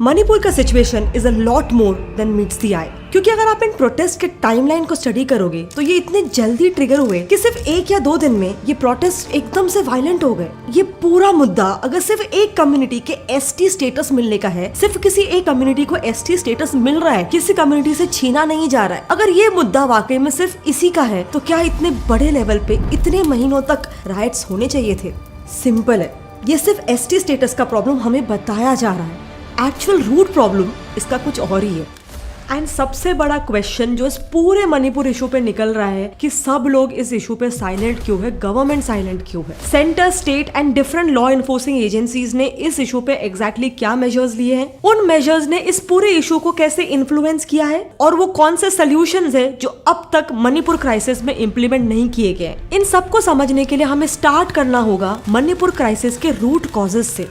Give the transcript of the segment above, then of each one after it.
मणिपुर का situation is a lot more than meets the eye, क्योंकि अगर आप इन प्रोटेस्ट के टाइमलाइन को स्टडी करोगे तो ये इतने जल्दी ट्रिगर हुए कि सिर्फ 1 या 2 दिन में ये प्रोटेस्ट एकदम से वायलेंट हो गए। ये पूरा मुद्दा अगर सिर्फ एक कम्युनिटी के एसटी स्टेटस मिलने का है, सिर्फ किसी एक कम्युनिटी को एसटी स्टेटस मिल रहा है, किसी कम्युनिटी से छीना नहीं जा रहा है, अगर ये मुद्दा वाकई में सिर्फ इसी का है तो क्या इतने बड़े लेवल पे इतने महीनों तक राइट्स होने चाहिए थे? सिंपल है, ये सिर्फ एसटी स्टेटस का प्रॉब्लम हमें बताया जा रहा है, एक्चुअल रूट प्रॉब्लम इसका कुछ और ही है। एंड सबसे बड़ा क्वेश्चन जो इस पूरे मणिपुर इशू पे निकल रहा है कि सब लोग इस इशू पे साइलेंट क्यों है, गवर्नमेंट साइलेंट क्यों है? Centre, state and different law enforcing agencies ने इस इशू पे एग्जैक्टली क्या मेजर्स लिए हैं, उन मेजर्स ने इस पूरे इशू को कैसे इन्फ्लुएंस किया है, और वो कौन से सोल्यूशंस है जो अब तक मणिपुर क्राइसिस में इम्प्लीमेंट नहीं किए गए। इन सबको समझने के लिए हमें स्टार्ट करना होगा मणिपुर क्राइसिस के रूट कॉजेस से।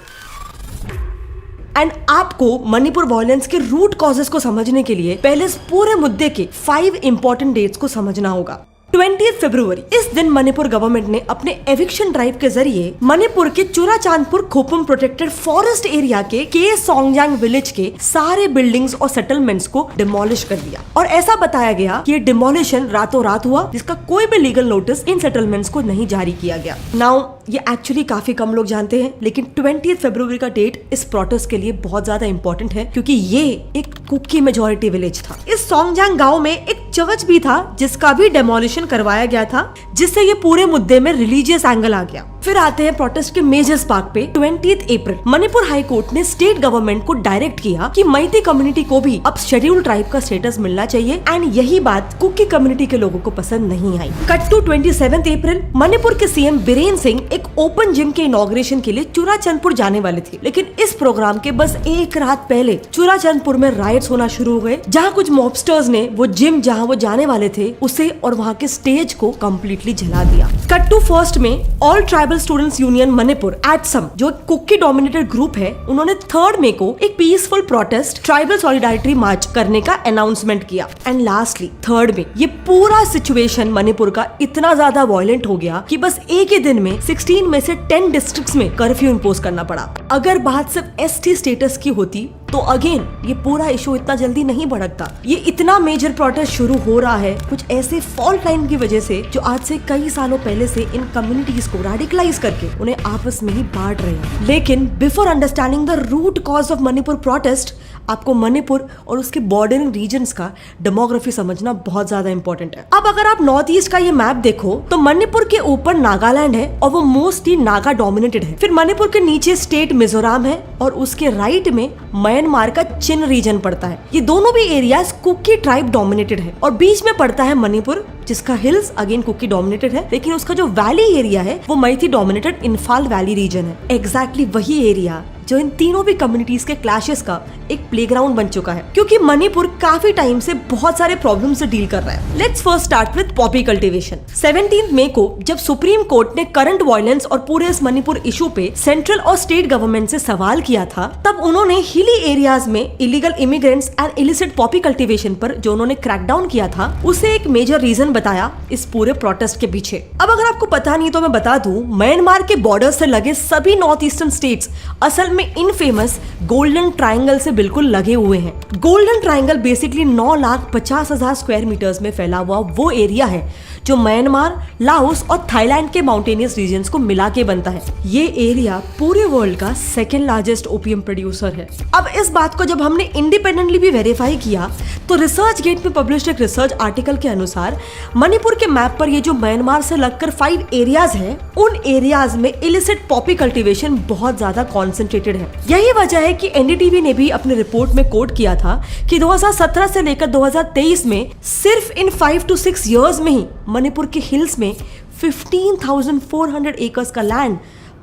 एंड आपको मणिपुर वायलेंस के रूट कॉजेस को समझने के लिए पहले इस पूरे मुद्दे के 5 इंपॉर्टेंट डेट्स को समझना होगा। 20 फरवरी, इस दिन मणिपुर गवर्नमेंट ने अपने एविक्शन ड्राइव के जरिए मणिपुर के चुराचांदपुर खोपम प्रोटेक्टेड फॉरेस्ट एरिया के सोंगयांग विलेज के सारे बिल्डिंग्स और सेटलमेंट्स को डिमोलिश कर दिया, और ऐसा बताया गया कि ये डिमोलिशन रातों रात हुआ, जिसका कोई भी लीगल नोटिस इन सेटलमेंट्स को नहीं जारी किया गया। नाउ ये एक्चुअली काफी कम लोग जानते हैं, लेकिन 20 फरवरी का डेट इस प्रोटेस्ट के लिए बहुत ज्यादा इंपॉर्टेंट है, क्योंकि ये एक कुकी मेजोरिटी विलेज था। इस सोंगयांग गांव में एक चर्च भी था जिसका भी डेमोलिशन करवाया गया था, जिससे ये पूरे मुद्दे में रिलीजियस एंगल आ गया। फिर आते हैं प्रोटेस्ट के मेजर स्पार्क पे। 20 अप्रैल, मणिपुर हाई कोर्ट ने स्टेट गवर्नमेंट को डायरेक्ट किया कि मैती कम्युनिटी को भी अब शेड्यूल ट्राइब का स्टेटस मिलना चाहिए, एंड यही बात कुकी कम्युनिटी के लोगों को पसंद नहीं आई। कट टू 27 अप्रैल, मणिपुर के सीएम बीरेन सिंह एक ओपन जिम के इनॉग्रेशन के लिए चुराचंदपुर जाने वाले थे, लेकिन इस प्रोग्राम के बस एक रात पहले चुराचंदपुर में राइट्स होना शुरू हो गए, जहाँ कुछ मॉबस्टर्स ने वो जिम जहाँ वो जाने वाले थे उसे और वहाँ के स्टेज को कम्प्लीटली जला दिया। कट टू 1 में, all tribal students union Manipur ATSUM, जो कुकी डोमिनेटेड ग्रुप है, उन्होंने 3 मई को एक पीसफुल प्रोटेस्ट ट्राइबल सॉलिडारिटी मार्च करने का अनाउंसमेंट किया। एंड लास्टली 3 मई, ये पूरा सिचुएशन मणिपुर का इतना ज्यादा वायलेंट हो गया कि बस एक ही दिन में 16 में से 10 डिस्ट्रिक्ट्स में कर्फ्यू इम्पोज करना पड़ा। अगर बात सिर्फ एसटी स्टेटस की होती तो अगेन ये पूरा इशू इतना जल्दी नहीं भड़कता। ये इतना मेजर प्रोटेस्ट शुरू हो रहा है कुछ ऐसे फॉल्ट लाइन की वजह से जो आज से कई सालों पहले से इन कम्युनिटीज को रेडिकलाइज करके उन्हें आपस में ही बांट रहे हैं। लेकिन before understanding the root cause of Manipur protest, आपको मणिपुर और उसके बॉर्डरिंग रीजन्स का डेमोग्राफी समझना बहुत ज्यादा इंपॉर्टेंट है। अब अगर आप नॉर्थ ईस्ट का ये मैप देखो तो मणिपुर के ऊपर नागालैंड है और वो मोस्टली नागा डोमिनेटेड है। फिर मणिपुर के नीचे स्टेट मिजोरम है और उसके राइट में म्यांमार का चिन रीजन पड़ता है। ये दोनों भी एरियाज कुकी ट्राइब डोमिनेटेड है, और बीच में पड़ता है मणिपुर, जिसका हिल्स अगेन कुकी डोमिनेटेड है, लेकिन उसका जो वैली एरिया है वो Meitei dominated Imphal valley region है। एग्जैक्टली वही एरिया जो इन तीनों भी कम्युनिटीज के क्लैशेस का एक प्लेग्राउंड बन चुका है, क्योंकि मणिपुर काफी टाइम से बहुत सारे प्रॉब्लम से डील कर रहा है। Let's first start with Poppy cultivation. 17 मई को जब सुप्रीम कोर्ट ने करंट वायलेंस और पूरे इस मणिपुर इशू पे सेंट्रल और स्टेट गवर्नमेंट से सवाल किया था, तब उन्होंने हिली एरियाज में illegal immigrants and illicit Poppy cultivation पर जो उन्होंने क्रैकडाउन किया था, उसे एक मेजर रीजन बताया इस पूरे प्रोटेस्ट के पीछे। अब अगर आपको पता नहीं तो मैं बता दूं, म्यांमार के बॉर्डर से लगे सभी नॉर्थ ईस्टर्न स्टेट्स असल में इनफेमस गोल्डन ट्रायंगल से बिल्कुल लगे हुए हैं। Golden triangle basically 9,50,000 square meters में फैला हुआ वो एरिया है जो म्यांमार, लाओस और थाईलैंड के माउंटेनियस रीजन्स को मिला के बनता है। ये एरिया पूरे वर्ल्ड का 2nd लार्जेस्ट ओपियम प्रोड्यूसर है। अब इस बात को जब हमने इंडिपेंडेंटली भी वेरीफाई किया तो रिसर्च गेट में पब्लिश एक रिसर्च आर्टिकल के अनुसार मणिपुर के मैप पर ये जो म्यांमार से लगकर 5 एरियाज हैं, उन एरियाज में इलिसिट पॉपी कल्टीवेशन बहुत ज्यादा कॉन्सेंट्रेटेड है। यही वजह है कि एनडीटीवी ने भी अपने रिपोर्ट में कोट किया था कि 2017 से लेकर 2023 में सिर्फ इन 5 to 6 इयर्स में ही मणिपुर के हिल्स में 15,400 एकर्स का लैंड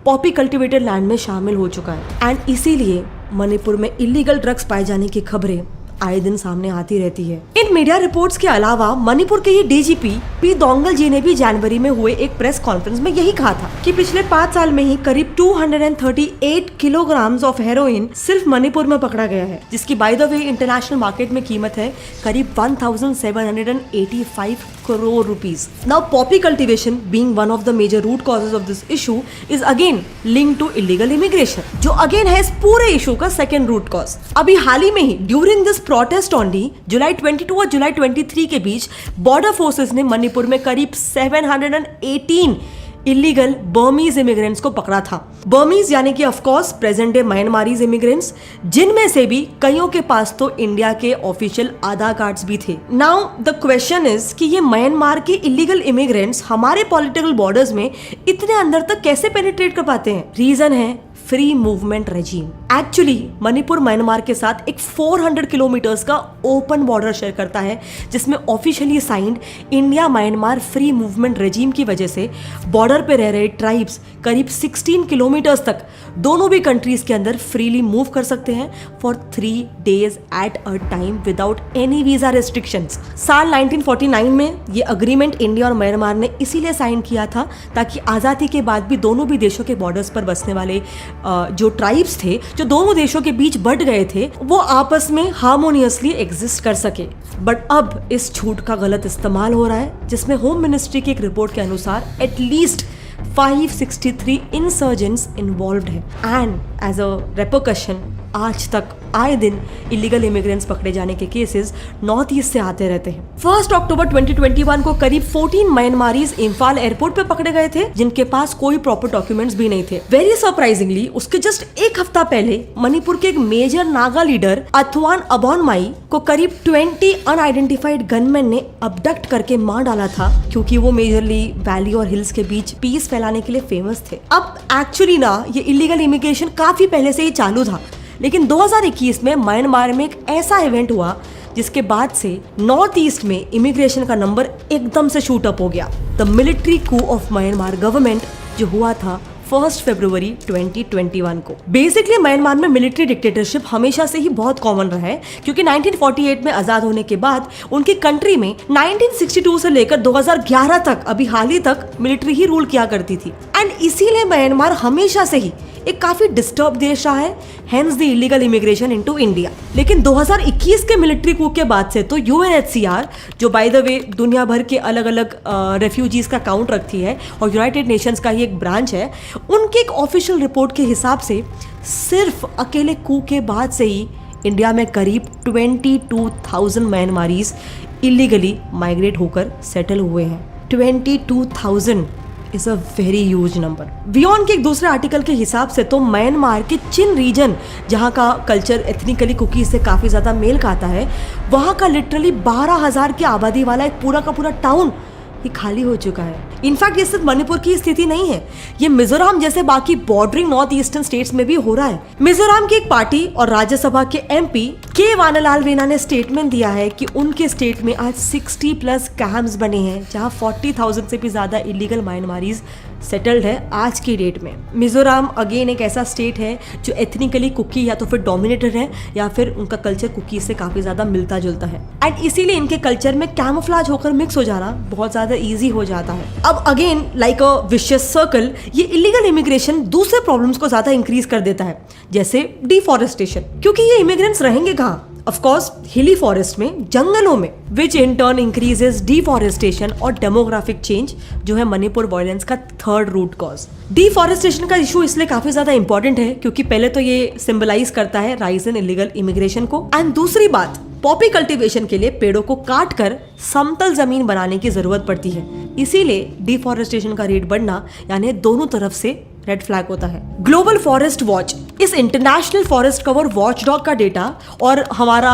पॉपी कल्टिवेटेड लैंड में शामिल हो चुका है। एंड इसीलिए मणिपुर में इलीगल ड्रग्स पाए जाने की खबरें आए दिन सामने आती रहती है। इन फेक मीडिया रिपोर्ट्स के अलावा मणिपुर के ही डीजीपी पी दोंगल जी ने भी जनवरी में हुए एक प्रेस कॉन्फ्रेंस में यही कहा था कि पिछले 5 साल में ही करीब 238 किलोग्राम ऑफ हेरोइन सिर्फ मणिपुर में पकड़ा गया है, जिसकी bye the way international market में कीमत है करीब 1785 crore rupees. Now, poppy cultivation being one of the major root causes of this issue is again linked to illegal immigration, जो again है इस पूरे इशू का सेकेंड रूट कॉज। अभी हाल ही में ही ड्यूरिंग दिस प्रोटेस्ट ओनली जुलाई 22 और जुलाई 23 के बीच बॉर्डर फोर्सेस ने मणिपुर में करीब 718 इलीगल बर्मीज इमिग्रेंट्स को पकड़ा था। बर्मीज यानी कि of course present day Myanmarese immigrants, जिनमें से भी कईयों के पास तो इंडिया के ऑफिशियल आधार कार्ड्स भी थे। नाउ द क्वेश्चन इज कि ये म्यांमार के इलीगल इमिग्रेंट्स हमारे पॉलिटिकल बॉर्डर्स में इतने अंदर तक कैसे पेनिट्रेट कर पाते हैं? रीजन है free movement regime. Actually Manipur Myanmar के साथ एक 400 किलोमीटर्स का ओपन बॉर्डर शेयर करता है, जिसमें officially signed India Myanmar free movement regime की वजह से बॉर्डर पे रह रहे ट्राइब्स करीब 16 किलोमीटर्स तक दोनों भी कंट्रीज के अंदर फ्रीली मूव कर सकते हैं for 3 days at a time without any visa restrictions. साल 1949 में ये अग्रीमेंट इंडिया और म्यांमार ने इसीलिए साइन किया था ताकि आज़ादी के बाद भी दोनों भी देशों के बॉर्डर्स पर बसने वाले जो ट्राइब्स थे, जो दोनों देशों के बीच बढ़ गए थे, वो आपस में हार्मोनियसली एग्जिस्ट कर सके। बट अब इस छूट का गलत इस्तेमाल हो रहा है, जिसमें होम मिनिस्ट्री की एक रिपोर्ट के अनुसार एटलीस्ट 563 इंसर्जेंट्स इन्वॉल्व्ड है एंड एज अ रेपरकशन आज तक आए दिन इलीगल इमिग्रेंट्स पकड़े जाने के केसेस नॉर्थ ईस्ट से आते रहते हैं। 1 अक्टूबर 2021 को करीब 14 म्यांमारीज इम्फाल एयरपोर्ट पे पकड़े गए थे, जिनके पास कोई प्रॉपर डॉक्यूमेंट्स भी नहीं थे। वेरी सरप्राइजिंगली उसके जस्ट एक हफ्ता पहले मणिपुर के एक मेजर नागा लीडर अथवान अबोनमाई को करीब 20 अनआइडेंटिफाइड गनमैन ने अबडक्ट करके मार डाला था, क्योंकि वो मेजरली वैली और हिल्स के बीच पीस फैलाने के लिए फेमस थे। अब एक्चुअली ना ये इलीगल इमिग्रेशन काफी पहले से ही चालू था, लेकिन 2021 में म्यांमार में एक ऐसा इवेंट हुआ जिसके बाद से नॉर्थ ईस्ट में इमिग्रेशन का नंबर एकदम से शूट अप हो गया। The military Koo of Myanmar government जो हुआ था 1 फरवरी 2021 को। बेसिकली म्यांमार में मिलिट्री डिक्टेटरशिप हमेशा से ही बहुत कॉमन रहा है, क्योंकि 1948 में आजाद होने के बाद उनकी कंट्री में 1962 से लेकर 2011 तक, अभी हाल ही तक, मिलिट्री ही रूल किया करती थी। एंड इसीलिए म्यांमार हमेशा से ही एक काफी डिस्टर्ब देश रहा है, hence the illegal immigration into India. लेकिन 2021 के मिलिट्री कू के बाद से तो यूएनएचसीआर, जो बाय द वे दुनिया भर के अलग अलग रेफ्यूजीज का काउंट रखती है और यूनाइटेड नेशंस का ही एक ब्रांच है, उनके एक ऑफिशियल रिपोर्ट के हिसाब से सिर्फ अकेले कू के बाद से ही इंडिया में करीब 22,000 म्यांमारीज इलीगली माइग्रेट होकर सेटल हुए हैं। 22,000 is a very huge number. वियॉन के एक दूसरे आर्टिकल के हिसाब से तो म्यांमार के चिन रीजन, जहाँ का कल्चर एथनिकली कुकीज से काफ़ी ज़्यादा मेल खाता है, वहाँ का लिटरली 12,000 की आबादी वाला एक पूरा का पूरा टाउन ये खाली हो चुका है। इनफैक्ट ये सिर्फ मणिपुर की स्थिति नहीं है, ये मिजोरम जैसे बाकी बॉर्डरिंग नॉर्थ ईस्टर्न स्टेट्स में भी हो रहा है। मिजोरम की एक पार्टी और राज्यसभा के एमपी के वानालाल वीना ने स्टेटमेंट दिया है कि उनके स्टेट में आज 60+ कैंप्स बने हैं, जहां 40,000 से भी ज्यादा इलीगल म्यांमारीज सेटल्ड है आज की डेट में। मिजोरम अगेन एक ऐसा स्टेट है जो एथनिकली कुकी या तो फिर डोमिनेटेड है या फिर उनका कल्चर कुकी से काफी ज्यादा मिलता जुलता है, एंड इसीलिए इनके कल्चर में कैमोफ्लेज होकर मिक्स हो जाना बहुत ज्यादा ईजी हो जाता है। अब again like a vicious circle, ये इलीगल इमिग्रेशन दूसरे प्रॉब्लम्स को ज्यादा इंक्रीज कर देता है, जैसे डिफॉरेस्टेशन, क्योंकि ये इमिग्रेंट्स रहेंगे कहाँ? ऑफ कोर्स हिली फॉरेस्ट में, जंगलों में, विच इन टर्न इंक्रीजेस डिफॉरेस्टेशन और डेमोग्राफिक चेंज, जो है मणिपुर वायलेंस का थर्ड रूट कॉज। डिफॉरेस्टेशन का इशू इसलिए काफी ज्यादा इंपॉर्टेंट है क्योंकि पहले तो ये सिंबलाइज करता है राइज इन इलीगल इमिग्रेशन को, एंड दूसरी बात, पॉपी कल्टीवेशन के लिए पेड़ों को काट कर समतल जमीन बनाने की जरूरत पड़ती है, इसीलिए डिफॉरेस्टेशन का रेट बढ़ना यानी दोनों तरफ से रेड फ्लैग होता है। ग्लोबल फॉरेस्ट वॉच, इस इंटरनेशनल फॉरेस्ट कवर वॉचडॉग का डेटा और हमारा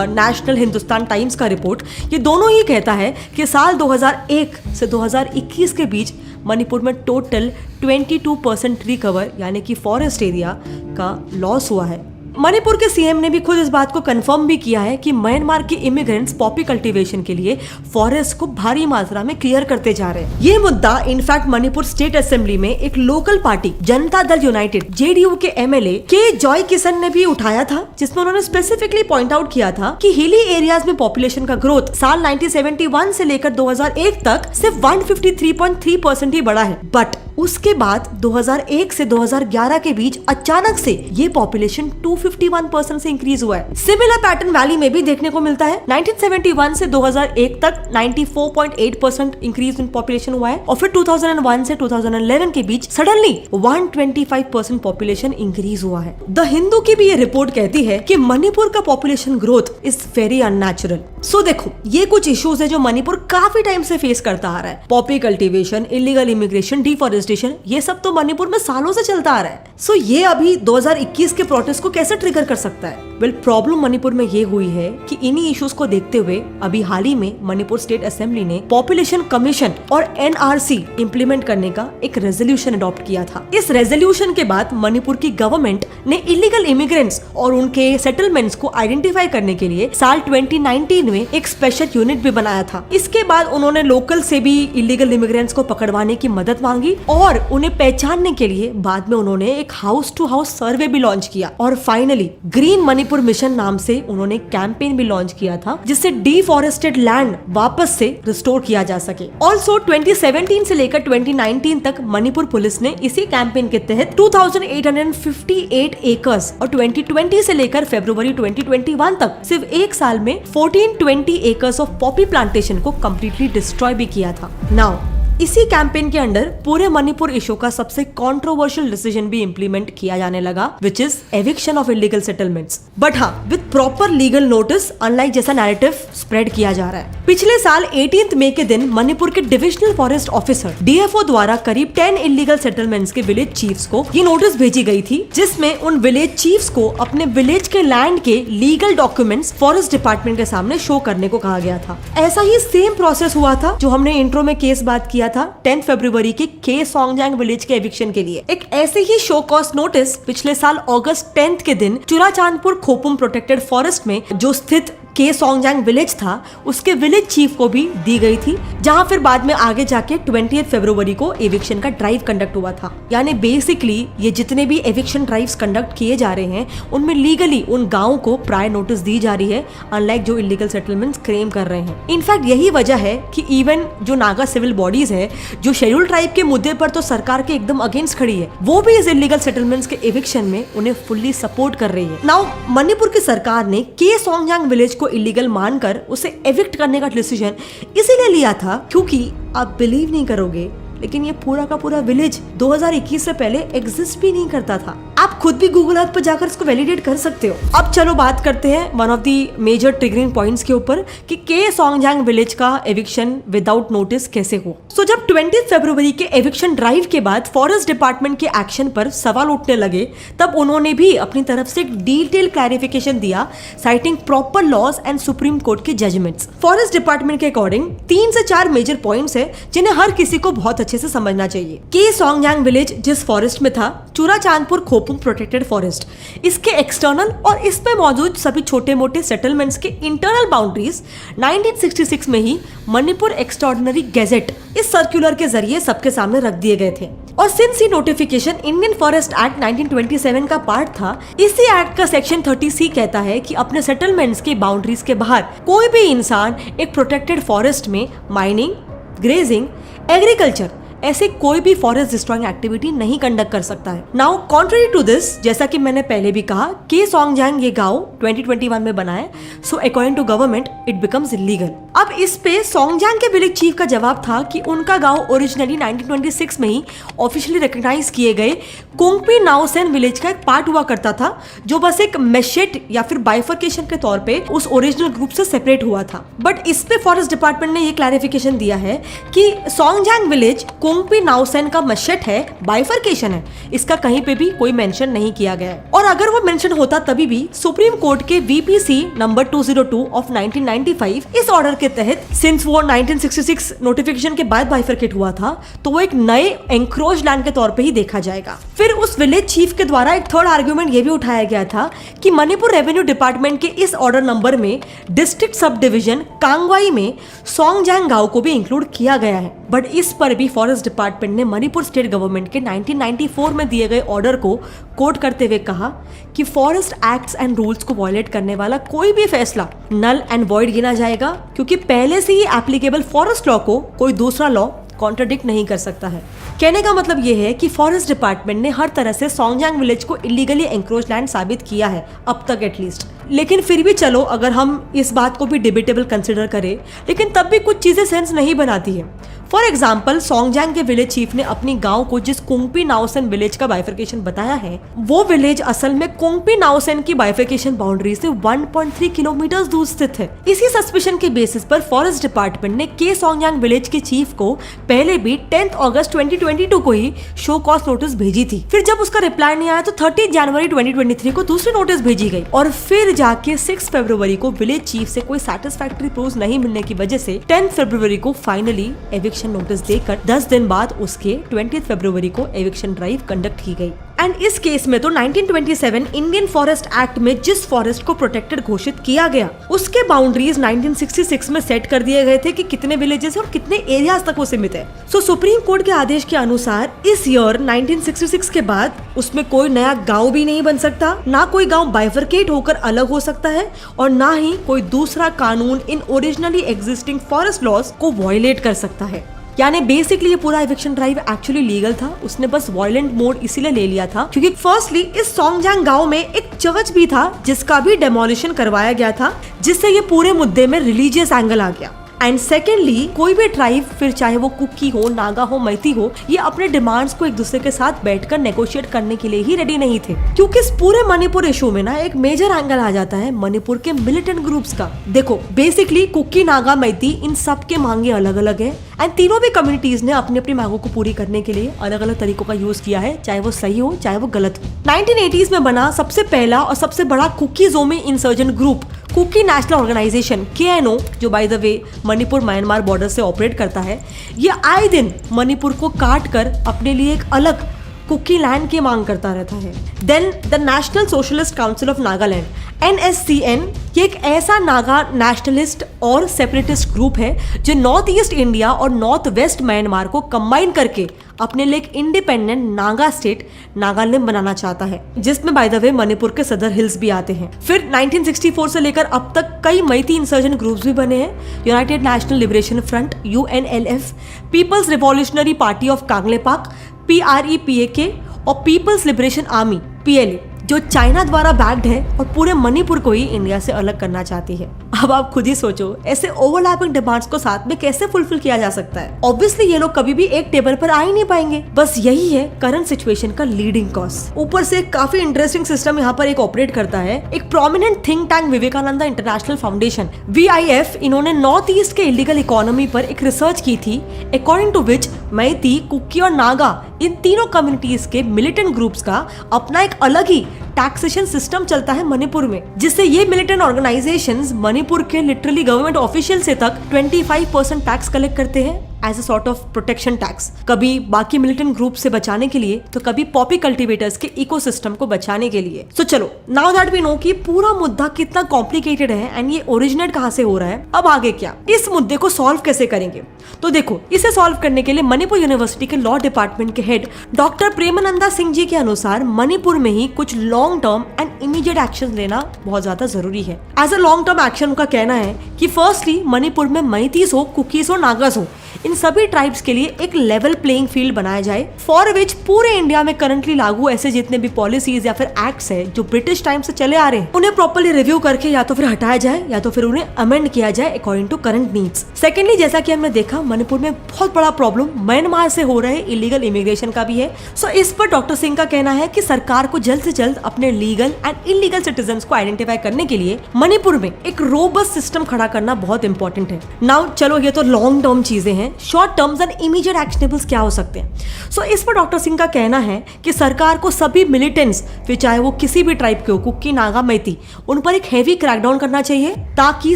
नेशनल हिंदुस्तान टाइम्स का रिपोर्ट, ये दोनों ही कहता है कि साल 2001 से 2021 के बीच मणिपुर में टोटल 22% ट्री कवर यानी कि फॉरेस्ट एरिया का लॉस हुआ है मणिपुर के सीएम ने भी खुद इस बात को कंफर्म भी किया है कि म्यांमार के इमिग्रेंट्स पॉपी कल्टीवेशन के लिए फॉरेस्ट को भारी मात्रा में क्लियर करते जा रहे हैं। ये मुद्दा इनफैक्ट मणिपुर स्टेट असेंबली में एक local party Janata Dal United JDU के एमएलए के जॉय किशन ने भी उठाया था, जिसमें उन्होंने स्पेसिफिकली पॉइंट आउट किया था कि हिली एरियाज में पॉपुलेशन का ग्रोथ साल 1971 से लेकर 2001 तक सिर्फ 153.3% ही बढ़ा है, बट उसके बाद 2001 से 2011 के बीच अचानक से ये पॉपुलेशन 251% से इंक्रीज हुआ है। सिमिलर पैटर्न वैली में भी देखने को मिलता है। 1971 से 2001 तक 94.8% इंक्रीज इन पॉपुलेशन हुआ है और फिर 2001 से 2011 के बीच सडनली 125% पॉपुलेशन इंक्रीज हुआ है। द हिंदू की भी ये रिपोर्ट कहती है कि मणिपुर का population growth is very unnatural. So देखो, ये कुछ इश्यूज है जो मणिपुर काफी टाइम से फेस करता आ रहा है। Poppy cultivation, illegal immigration, deforestation, ये सब तो मणिपुर में सालों से चलता आ रहा है। सो ये अभी 2021 के प्रोटेस्ट को कैसे ट्रिगर कर सकता है? वेल, प्रॉब्लम मणिपुर में ये हुई है कि इन्हीं इश्यूज को देखते हुए अभी हाल ही में मणिपुर स्टेट असेंबली ने पॉपुलेशन कमीशन और एनआरसी इंप्लीमेंट करने का एक रेजोल्यूशन अडॉप्ट किया था। इस रेजोल्यूशन के बाद मणिपुर की गवर्नमेंट ने इलीगल इमिग्रेंट्स और उनके सेटलमेंट्स को आइडेंटिफाई करने के लिए साल 2019 में एक स्पेशल यूनिट भी बनाया था। इसके बाद उन्होंने लोकल से भी इलीगल इमिग्रेंट्स को पकड़वाने की मदद मांगी और उन्हें पहचानने के लिए बाद में उन्होंने एक हाउस टू हाउस सर्वे भी लॉन्च किया और फाइनली ग्रीन मणिपुर मिशन नाम से उन्होंने कैंपेन भी लॉन्च किया था, जिससे डिफॉरेस्टेड लैंड वापस से रिस्टोर किया जा सके। ऑल्सो 2017 से लेकर 2019 तक मणिपुर पुलिस ने इसी कैंपेन के तहत 2858 एकर्स और 2020 से लेकर फरवरी 2021 तक सिर्फ एक साल में 1420 एकर्स ऑफ पॉपी प्लांटेशन को कंप्लीटली डिस्ट्रॉय भी किया था। नाउ इसी कैंपेन के अंडर पूरे मणिपुर इशू का सबसे कंट्रोवर्शियल डिसीजन भी इंप्लीमेंट किया जाने लगा, which is eviction of illegal settlements. But हाँ, with proper legal notice, unlike जैसा नैरेटिव स्प्रेड किया जा रहा है। पिछले साल 18 मई के दिन मणिपुर के डिविजनल फॉरेस्ट ऑफिसर डीएफओ द्वारा करीब 10 इलीगल सेटलमेंट्स के विलेज चीफ्स को ये नोटिस भेजी गई थी, जिसमें उन विलेज चीफ्स को अपने विलेज के लैंड के लीगल डॉक्यूमेंट्स फॉरेस्ट डिपार्टमेंट के सामने शो करने को कहा गया था। ऐसा ही सेम प्रोसेस हुआ था जो हमने इंट्रो में केस बात किया था 10 फरवरी के के सोंगजांग विलेज के एविक्शन के लिए। एक ऐसे ही शो कॉज नोटिस पिछले साल अगस्त 10 के दिन चुराचांदपुर खोपुम प्रोटेक्टेड फॉरेस्ट में जो स्थित के सोंगजांग विलेज था उसके विलेज चीफ को भी दी गई थी, जहां फिर बाद में आगे जाके 20 फरवरी को एविक्शन का ड्राइव कंडक्ट हुआ था। यानी बेसिकली ये जितने भी एविक्शन ड्राइव्स कंडक्ट किए जा रहे हैं उनमें लीगली उन गांवों को प्रायर नोटिस दी जा रही है, अनलाइक जो इलीगल सेटलमेंट्स क्लेम कर रहे हैं। इनफैक्ट यही वजह है कि इवन जो नागा सिविल बॉडीज है जो शेड्यूल ट्राइब के मुद्दे पर तो सरकार के एकदम अगेंस्ट खड़ी है, वो भी इस इलीगल सेटलमेंट्स के एविक्शन में उन्हें फुल्ली सपोर्ट कर रही है। नाउ मणिपुर की सरकार ने के सोंगजांग विलेज को इलीगल मानकर उसे एविक्ट करने का डिसीजन इसीलिए लिया था क्योंकि आप बिलीव नहीं करोगे, लेकिन ये पूरा का पूरा विलेज 2021 से पहले एग्जिस्ट भी नहीं करता था। आप खुद भी गूगल अर्थ पर जाकर इसको वैलिडेट कर सकते हो। अब चलो बात करते हैं one of the major triggering points के ऊपर कि के सोंगजांग विलेज का एविक्शन विदाउट नोटिस कैसे हो। सो जब 20 फरवरी के एविक्शन ड्राइव के बाद फॉरेस्ट डिपार्टमेंट के एक्शन पर सवाल उठने लगे, तब उन्होंने भी अपनी तरफ से एक डिटेल क्लैरिफिकेशन दिया, citing proper laws and supreme court के जजमेंट्स। फॉरेस्ट डिपार्टमेंट के अकॉर्डिंग 3 से 4 मेजर पॉइंट्स है जिन्हें हर किसी को बहुत अच्छे से समझना चाहिए। के सोंगजांग विलेज जिस फॉरेस्ट में था, चुराचांदपुर खोपुम प्रोटेक्टेड फॉरेस्ट, इसके एक्सटर्नल और इसमें मौजूद सभी छोटे मोटे सेटलमेंट्स के इंटरनल बाउंड्रीज 1966 में ही मणिपुर एक्स्ट्राऑर्डिनरी गैजेट इस सर्कुलर के जरिए सबके सामने रख दिए गए थे। और सिंस ये नोटिफिकेशन इंडियन फॉरेस्ट एक्ट 1927 का पार्ट था, इसी एक्ट का सेक्शन 30C कहता है कि अपने सेटलमेंट्स के बाउंड्रीज के बाहर कोई भी इंसान एक प्रोटेक्टेड फॉरेस्ट में माइनिंग, ग्रेजिंग, एग्रीकल्चर ऐसे कोई भी फॉरेस्ट डिस्ट्रॉइंग एक्टिविटी नहीं कंडक्ट कर सकता है। नाउ कॉन्ट्ररी टू दिस, जैसा कि मैंने पहले भी कहा, के सोंगजांग ये गांव 2021 में बना है, so according to government it becomes illegal. अब इस पे सोंगजांग के विलेज चीफ का जवाब था कि उनका गांव ओरिजिनली 1926 में ही ऑफिशियली रिकॉग्नाइज किए गए कोंगपी नाओसेन विलेज का एक पार्ट हुआ करता था, जो बस एक मेशेट या फिर बाइफर्केशन के तौर पे उस ओरिजिनल ग्रुप से सेपरेट हुआ था। बट इस पे फॉरेस्ट डिपार्टमेंट ने ये क्लैरिफिकेशन दिया है कि सोंगजांग विलेज कुंगपी नाओसेन का मशट है, बाइफर्केशन है, इसका कहीं पे भी कोई मेंशन नहीं किया गया है। और अगर वो मेंशन होता तभी भी सुप्रीम कोर्ट के VPC नंबर 202 ऑफ 1995 इस ऑर्डर के तहत, सिंस वो 1966 नोटिफिकेशन के बाद बाइफर्केट हुआ था, तो वो एक नए एंक्रोच लैंड के तौर पे ही देखा जाएगा। फिर उस विलेज चीफ के द्वारा एक थर्ड आर्गुमेंट ये भी उठाया गया था कि मणिपुर रेवेन्यू डिपार्टमेंट के इस ऑर्डर नंबर में डिस्ट्रिक्ट सब डिवीजन कांगवाई में सोंगजांग गांव को भी इंक्लूड किया गया है। बट इस पर भी फॉरेस्ट डिपार्टमेंट ने मणिपुर स्टेट गवर्नमेंट के 1994 में दिए गए ऑर्डर को कोट करते हुए कहा कि फॉरेस्ट एक्ट्स एंड रूल्स को वायलेट करने वाला कोई भी फैसला नल एंड वॉइड गिना जाएगा, क्योंकि पहले से ही एप्लीकेबल फॉरेस्ट लॉ को कोई दूसरा लॉ कॉन्ट्रडिक्ट नहीं कर सकता है। कहने का मतलब ये है कि फॉरेस्ट डिपार्टमेंट ने हर तरह से सोंगजांग विलेज को इलीगली एंक्रोच लैंड साबित किया है, अब तक एटलीस्ट। लेकिन फिर भी चलो, अगर हम इस बात को भी डिबेटेबल कंसिडर करें, लेकिन तब भी कुछ चीजें सेंस नहीं बनाती है। फॉर एग्जाम्पल, सोंगजांग के विलेज चीफ ने अपनी गांव को जिस कुंगपी नाओसेन विलेज का बाइफर्केशन बताया है, वो विलेज असल में कुंगपी नाओसेन की बाइफर्केशन बाउंड्री से 1.3 किलोमीटर दूर स्थित है। इसी सस्पिशन के बेसिस पर फॉरेस्ट डिपार्टमेंट ने के सोंगजांग विलेज के चीफ को पहले भी 10 अगस्त 2022 को ही शो कॉज नोटिस भेजी थी। फिर जब उसका रिप्लाई नहीं आया तो 30 जनवरी 2023 को दूसरी नोटिस भेजी गई, और फिर जाके 6 फरवरी को विलेज चीफ से कोई सैटिस्फैक्टरी प्रूफ नहीं मिलने की वजह से 10 फरवरी को फाइनली एविक्शन नोटिस देकर 10 दिन बाद उसके 20 फरवरी को एविक्शन ड्राइव कंडक्ट की गई। एंड इस केस में तो 1927 इंडियन फॉरेस्ट एक्ट में जिस फॉरेस्ट को प्रोटेक्टेड घोषित किया गया, उसके बाउंड्रीज 1966 में सेट कर दिए गए थे कि कितने विलेजेस और कितने एरियाज तक वो सीमित है। सो सुप्रीम कोर्ट के आदेश के अनुसार इस ईयर 1966 के बाद उसमें कोई नया गांव भी नहीं बन सकता, ना कोई गांव बाइफर्केट होकर अलग हो सकता है, और ना ही कोई दूसरा कानून इन ओरिजिनली एग्जिस्टिंग फॉरेस्ट लॉज को वायलेट कर सकता है। यानी बेसिकली ये पूरा एविक्शन ड्राइव एक्चुअली लीगल था, उसने बस वायलेंट मोड इसीलिए ले लिया था क्योंकि फर्स्टली इस सोंगजांग गांव में एक चर्च भी था जिसका भी डेमोलिशन करवाया गया था, जिससे ये पूरे मुद्दे में रिलीजियस एंगल आ गया। एंड सेकेंडली, कोई भी ट्राइब, फिर चाहे वो कुकी हो, नागा हो, मैती हो, ये अपने डिमांड्स को एक दूसरे के साथ बैठकर नेगोशिएट करने के लिए ही रेडी नहीं थे, क्योंकि इस पूरे मणिपुर इशू में ना एक मेजर एंगल आ जाता है मणिपुर के मिलिटेंट ग्रुप्स का। देखो, बेसिकली कुकी, नागा, मैती, इन सब के मांगे अलग अलग है, एंड तीनों भी कम्युनिटीज ने अपनी अपनी मांगों को पूरी करने के लिए अलग अलग तरीकों का यूज किया है, चाहे वो सही हो चाहे वो गलत हो। 1980s में बना सबसे पहला और सबसे बड़ा Kuki Zomi insurgent group Kuki national organization KNO, जो by the way Manipur Myanmar border से ऑपरेट करता है, ये आए दिन मणिपुर को काट कर अपने लिए एक अलग कुकी लैंड की मांग करता रहता है। Then the national socialist council of Nagaland NSCN, ये एक ऐसा नागा नेशनलिस्ट और सेपरेटिस्ट ग्रुप है जो नॉर्थ ईस्ट इंडिया और नॉर्थ वेस्ट म्यांमार को कंबाइन करके अपने लिए एक इंडिपेंडेंट नागा स्टेट नागालैंड बनाना चाहता है, जिसमें बाय द वे मणिपुर के सदर हिल्स भी आते हैं। फिर 1964 से लेकर अब तक कई मैती इंसर्जेंट ग्रुप्स भी बने हैं। United national liberation front UNLF, people's revolutionary party of Kangleipak PREPAK और पीपल्स लिबरेशन आर्मी PLA, जो चाइना द्वारा बैक्ड है और पूरे मणिपुर को ही इंडिया से अलग करना चाहती है। अब आप खुद ही सोचो, ऐसे ओवरलैपिंग डिमांड्स को साथ में कैसे फुलफिल किया जा सकता है। ऑब्वियसली ये लोग कभी भी एक टेबल पर आ ही नहीं पाएंगे। बस यही है करंट सिचुएशन का लीडिंग कॉज। ऊपर से काफी इंटरेस्टिंग सिस्टम यहाँ पर एक ऑपरेट करता है। एक prominent think tank Vivekananda international foundation VIF, इन्होंने नॉर्थ ईस्ट के इलीगल इकोनॉमी पर एक रिसर्च की थी, according to which Meitei, Kuki और नागा, इन तीनों कम्युनिटीज के मिलिटेंट ग्रुप्स का अपना एक अलग ही टैक्सेशन सिस्टम चलता है मणिपुर में, जिससे ये मिलिटेंट ऑर्गेनाइजेशंस मणिपुर के लिटरली गवर्नमेंट ऑफिशियल से तक 25% टैक्स कलेक्ट करते हैं as a sort of protection tax, कभी बाकी मिलिटेंट ग्रुप से बचाने के लिए, तो कभी पॉपी कल्टीवेटर्स के इकोसिस्टम को बचाने के लिए। सो चलो, नाउ दैट वी नो कि पूरा मुद्दा कितना कॉम्प्लिकेटेड है एंड ये ओरिजिनेट कहाँ से हो रहा है, अब आगे क्या, इस मुद्दे को सॉल्व कैसे करेंगे। तो देखो, इसे सॉल्व करने के लिए मणिपुर यूनिवर्सिटी के लॉ डिपार्टमेंट के हेड डॉक्टर प्रेमानंदा सिंह जी के अनुसार मणिपुर में ही कुछ long term and immediate action लेना बहुत ज्यादा जरूरी है। As a long term action उनका कहना है कि फर्स्टली मणिपुर में मैतीस हो, कुकीज हो, नागास हो, इन सभी ट्राइब्स के लिए एक लेवल प्लेइंग फील्ड बनाया जाए, फॉर विच पूरे इंडिया में करंटली लागू ऐसे जितने भी पॉलिसीज या फिर एक्ट्स है जो ब्रिटिश टाइम से चले आ रहे हैं, उन्हें प्रॉपर्ली रिव्यू करके या तो फिर हटाया जाए या तो फिर उन्हें अमेंड किया जाए according to current needs. Secondly, जैसा कि हमने देखा, मणिपुर में बहुत बड़ा प्रॉब्लम म्यांमार से हो रहे इलीगल इमिग्रेशन का भी है। सो इस पर डॉक्टर सिंह का कहना है कि सरकार को जल्द से जल्द अपने लीगल एंड इलीगल सिटीजन्स को आइडेंटिफाई करने के लिए मणिपुर में एक रोबस्ट सिस्टम खड़ा करना बहुत इंपॉर्टेंट है। नाउ चलो, ये तो लॉन्ग टर्म चीजें हैं, हैं short terms and immediate actionables क्या हो सकते हैं। सो इस पर डॉक्टर सिंह का कहना है कि सरकार को सभी मिलिटेंट्स, फिर चाहे वो किसी भी ट्राइब के हो, कुकी, नागा, मैती, उन पर एक हैवी क्रैकडाउन करना चाहिए ताकि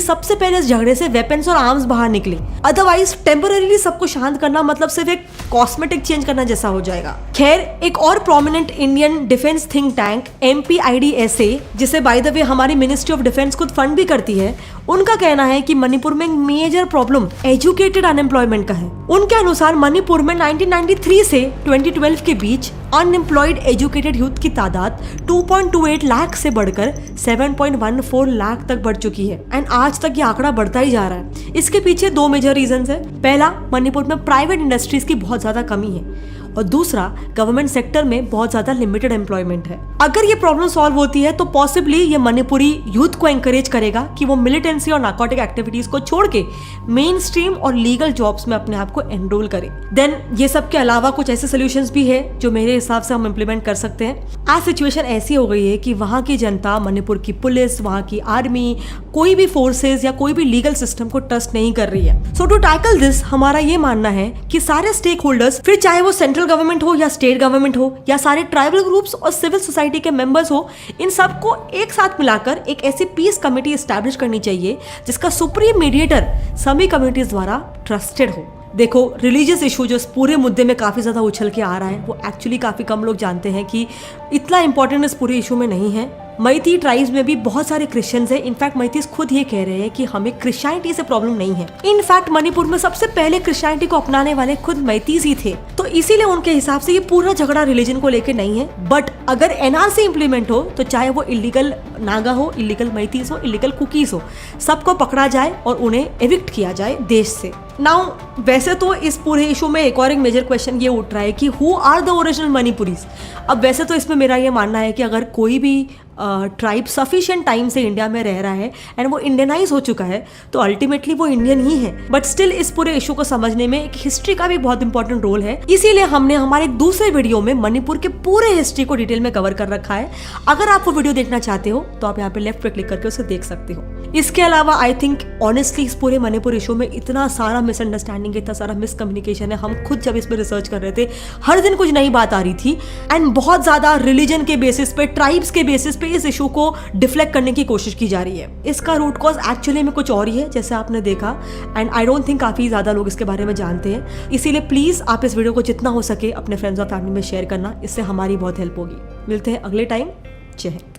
सबसे पहले इस झगड़े से वेपन्स और आर्म्स बाहर निकले। अदरवाइज टेम्पररीली सबको शांत करना मतलब सिर्फ एक कॉस्मेटिक चेंज करना जैसा हो जाएगा। खैर, एक और prominent Indian defence think tank MPIDSA, जिसे बाय द वे हमारी मिनिस्ट्री ऑफ डिफेंस खुद फंड भी करती है, उनका कहना है कि मणिपुर में एक मेजर प्रॉब्लम एजुकेटेड अनएम्प्लॉयमेंट का है। उनके अनुसार मणिपुर में 1993 से 2012 के बीच अनएम्प्लॉयड एजुकेटेड यूथ की तादाद 2.28 लाख से बढ़कर 7.14 लाख तक बढ़ चुकी है एंड आज तक ये आंकड़ा बढ़ता ही जा रहा है। इसके पीछे दो मेजर रीजंस है। पहला, मणिपुर में प्राइवेट इंडस्ट्रीज की बहुत ज्यादा कमी है और दूसरा, गवर्नमेंट सेक्टर में बहुत ज्यादा लिमिटेड एम्प्लॉयमेंट है। अगर ये प्रॉब्लम सॉल्व होती है तो पॉसिबली ये मणिपुरी यूथ को एंकरेज करेगा कि वो मिलिटेंसी और नार्कोटिक एक्टिविटीज को छोड़ के मेन स्ट्रीम और लीगल जॉब्स में अपने आप को एनरोल करे। देन ये सब के अलावा कुछ ऐसे सोल्यूशंस भी है जो मेरे हिसाब से हम इम्प्लीमेंट कर सकते हैं। आज सिचुएशन ऐसी हो गई है कि वहाँ की जनता, मणिपुर की पुलिस, वहाँ की आर्मी, कोई भी फोर्सेज या कोई भी लीगल सिस्टम को ट्रस्ट नहीं कर रही है। सो टू टैकल दिस, हमारा ये मानना है कि सारे स्टेक होल्डर्स, फिर चाहे वो सेंट्रल गवर्नमेंट हो या स्टेट गवर्नमेंट हो या सारे ट्राइबल ग्रुप्स और सिविल सोसाइटी के मेंबर्स हो, इन सबको एक साथ मिलाकर एक ऐसी पीस कमेटी एस्टैब्लिश करनी चाहिए जिसका सुप्रीम मीडिएटर सभी कम्युनिटीज द्वारा ट्रस्टेड हो। देखो, रिलीजियस इशू जो इस पूरे मुद्दे में काफ़ी ज़्यादा उछल के आ रहा है, वो एक्चुअली काफ़ी कम लोग जानते हैं कि इतना इंपॉर्टेंट इस पूरे इशू में नहीं है। मैती ट्राइब्स में भी बहुत सारे क्रिश्चियंस हैं। इनफैक्ट मैतीज खुद ये कह रहे हैं कि हमें क्रिश्चियनिटी से प्रॉब्लम नहीं है। इनफैक्ट मणिपुर में सबसे पहले क्रिश्चियनिटी को अपनाने वाले खुद मैतीज ही थे, तो इसीलिए उनके हिसाब से ये पूरा झगड़ा रिलीजन को लेकर नहीं है। बट अगर NRC इंप्लीमेंट हो तो चाहे वो इलीगल नागा हो, इलीगल मैतीज हो, इलीगल कुकीज हो, सबको पकड़ा जाए और उन्हें एविक्ट किया जाए देश से। नाउ वैसे तो इस पूरे इशू में एक और एक मेजर क्वेश्चन ये उठ रहा है कि हु आर द ओरिजिनल मणिपुरीज। अब वैसे तो इसमें मेरा ये मानना है कि अगर कोई भी ट्राइब सफिशिएंट टाइम से इंडिया में रह रहा है एंड वो इंडियनाइज हो चुका है तो अल्टीमेटली वो इंडियन ही है। बट स्टिल इस पूरे इशू को समझने में एक हिस्ट्री का भी बहुत इंपॉर्टेंट रोल है। इसीलिए हमने हमारे दूसरे वीडियो में मणिपुर के पूरे हिस्ट्री को डिटेल में कवर कर रखा है। अगर आप वो वीडियो देखना चाहते हो तो आप यहाँ पे लेफ्ट पे क्लिक करके उसे देख सकते हो। इसके अलावा आई थिंक ऑनेस्टली इस पूरे मणिपुर इशू में इतना सारा मिसअंडरस्टैंडिंग, इतना सारा मिसकम्युनिकेशन है। हम खुद जब इस पर रिसर्च कर रहे थे, हर दिन कुछ नई बात आ रही थी एंड बहुत ज्यादा रिलीजन के बेसिस पे, ट्राइब्स के बेसिस पे इस इशू को डिफ्लेक्ट करने की कोशिश की जा रही है। इसका रूट कॉज एक्चुअली में कुछ और ही है, जैसे आपने देखा, एंड आई डोंट थिंक काफी ज्यादा लोग इसके बारे में जानते हैं। इसीलिए प्लीज आप इस वीडियो को जितना हो सके अपने फ्रेंड्स और फैमिली में शेयर करना, इससे हमारी बहुत हेल्प होगी। मिलते हैं अगले टाइम। जय हिंद।